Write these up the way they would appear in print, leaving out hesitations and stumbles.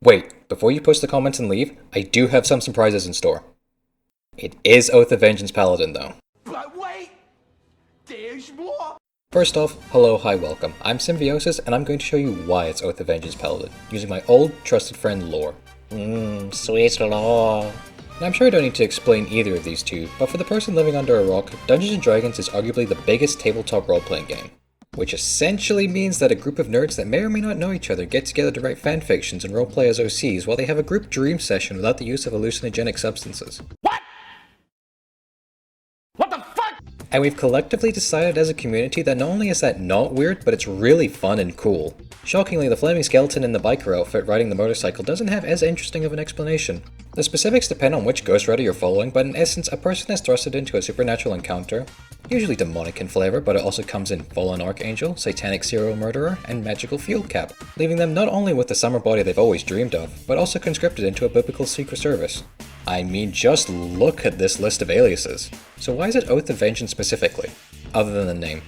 Wait, before you post the comments and leave, I do have some surprises in store. It is Oath of Vengeance Paladin though. But wait! There's more! First off, hello, hi, welcome. I'm Symbiosis, and I'm going to show you why it's Oath of Vengeance Paladin, using my old, trusted friend lore. Sweet lore. And I'm sure I don't need to explain either of these two, but for the person living under a rock, Dungeons & Dragons is arguably the biggest tabletop role-playing game. Which essentially means that a group of nerds that may or may not know each other get together to write fanfictions and roleplay as OCs while they have a group dream session without the use of hallucinogenic substances. What? What the fuck? And we've collectively decided as a community that not only is that not weird, but it's really fun and cool. Shockingly, the flaming skeleton in the biker outfit riding the motorcycle doesn't have as interesting of an explanation. The specifics depend on which Ghost Rider you're following, but in essence, a person is thrusted into a supernatural encounter, usually demonic in flavor, but it also comes in fallen archangel, satanic serial murderer, and magical field cap, leaving them not only with the summer body they've always dreamed of, but also conscripted into a biblical secret service. I mean, just look at this list of aliases. So why is it Oath of Vengeance specifically, other than the name?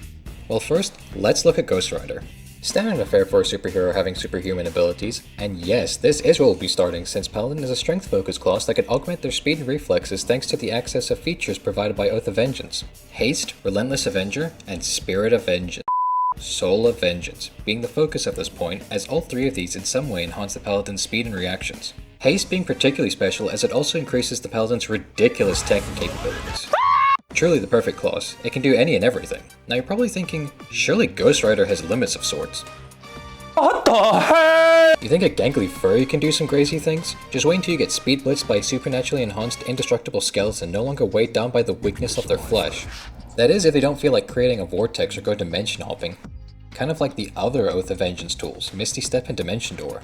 Well, first, let's look at Ghost Rider. Standard affair for a superhero having superhuman abilities, and yes, this is where we'll be starting since Paladin is a strength-focused class that can augment their speed and reflexes thanks to the access of features provided by Oath of Vengeance. Haste, Relentless Avenger, and Spirit of Vengeance. Soul of Vengeance, being the focus of this point, as all three of these in some way enhance the Paladin's speed and reactions. Haste being particularly special as it also increases the Paladin's ridiculous tech and capabilities. Truly the perfect class, it can do any and everything. Now you're probably thinking, surely Ghost Rider has limits of sorts. What the heck? You think a gangly furry can do some crazy things? Just wait until you get speed blitzed by a supernaturally enhanced indestructible skeleton no longer weighed down by the weakness of their flesh. That is if they don't feel like creating a vortex or go dimension hopping. Kind of like the other Oath of Vengeance tools, Misty Step and Dimension Door.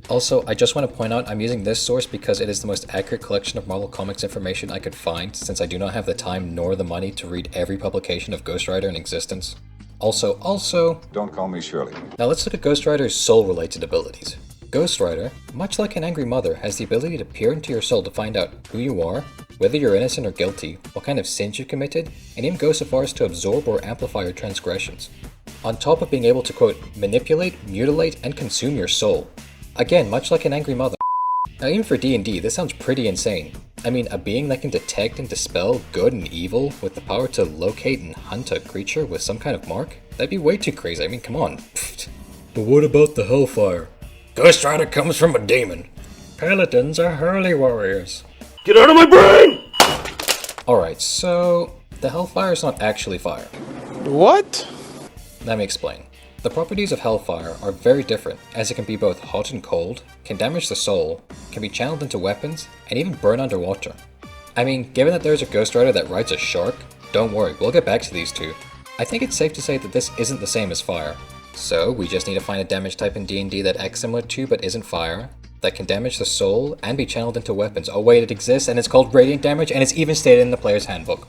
Also, I just want to point out I'm using this source because it is the most accurate collection of Marvel Comics information I could find, since I do not have the time nor the money to read every publication of Ghost Rider in existence. Also... Don't call me Shirley. Now let's look at Ghost Rider's soul-related abilities. Ghost Rider, much like an angry mother, has the ability to peer into your soul to find out who you are, whether you're innocent or guilty, what kind of sins you committed, and even go so far as to absorb or amplify your transgressions. On top of being able to, quote, manipulate, mutilate, and consume your soul. Again, much like an angry mother. Now even for D&D, this sounds pretty insane. I mean, a being that can detect and dispel good and evil with the power to locate and hunt a creature with some kind of mark? That'd be way too crazy, I mean, come on. But what about the Hellfire? Ghost Rider comes from a demon. Paladins are Hurley warriors. Get out of my brain! Alright, so the Hellfire is not actually fire. What? Let me explain. The properties of Hellfire are very different, as it can be both hot and cold, can damage the soul, can be channeled into weapons, and even burn underwater. I mean, given that there's a Ghost Rider that rides a shark, don't worry, we'll get back to these two. I think it's safe to say that this isn't the same as fire. So, we just need to find a damage type in D&D that acts similar to but isn't fire, that can damage the soul and be channeled into weapons. Oh wait, it exists and it's called Radiant Damage and it's even stated in the player's handbook.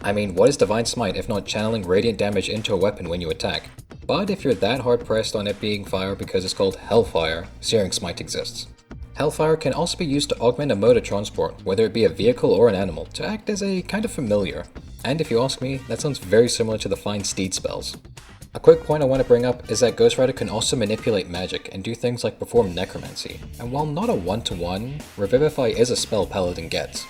I mean, what is Divine Smite if not channeling radiant damage into a weapon when you attack? But if you're that hard pressed on it being fire because it's called Hellfire, Searing Smite exists. Hellfire can also be used to augment a mode of transport, whether it be a vehicle or an animal, to act as a kind of familiar. And if you ask me, that sounds very similar to the Find Steed spells. A quick point I want to bring up is that Ghost Rider can also manipulate magic and do things like perform necromancy, and while not a one-to-one, Revivify is a spell Paladin gets.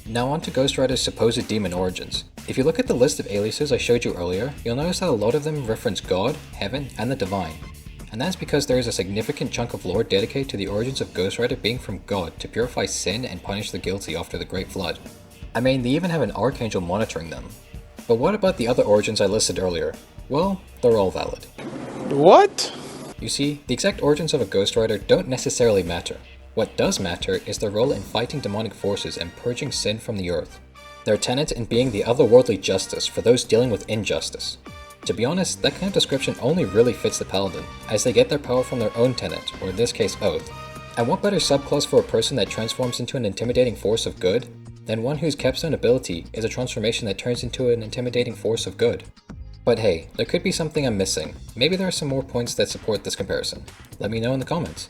Now on to Ghost Rider's supposed demon origins. If you look at the list of aliases I showed you earlier, you'll notice that a lot of them reference God, Heaven, and the Divine. And that's because there is a significant chunk of lore dedicated to the origins of Ghost Rider being from God to purify sin and punish the guilty after the Great Flood. I mean, they even have an archangel monitoring them. But what about the other origins I listed earlier? Well, they're all valid. What? You see, the exact origins of a Ghost Rider don't necessarily matter. What does matter is their role in fighting demonic forces and purging sin from the earth. Their tenet in being the otherworldly justice for those dealing with injustice. To be honest, that kind of description only really fits the Paladin, as they get their power from their own tenet, or in this case Oath. And what better subclass for a person that transforms into an intimidating force of good, than one whose capstone ability is a transformation that turns into an intimidating force of good? But hey, there could be something I'm missing. Maybe there are some more points that support this comparison. Let me know in the comments.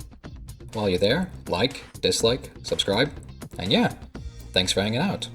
While you're there, like, dislike, subscribe, and yeah, thanks for hanging out.